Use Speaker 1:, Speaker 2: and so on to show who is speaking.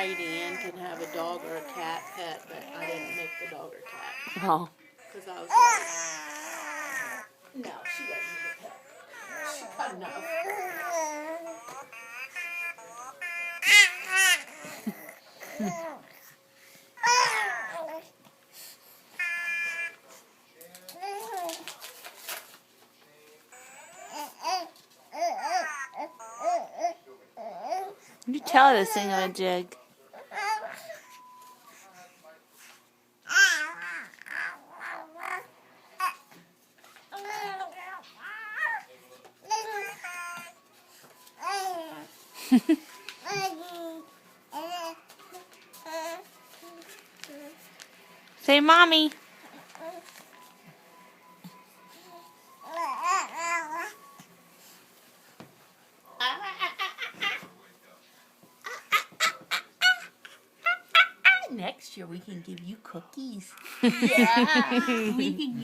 Speaker 1: married Ann can have a dog or a cat pet, but I didn't make the dog or cat.
Speaker 2: Oh.
Speaker 1: Because I was like, no, she doesn't need a pet. She's got enough.
Speaker 2: You tell her to sing on a jig. Say, Mommy.
Speaker 1: Next year we can give you cookies. Yeah. We can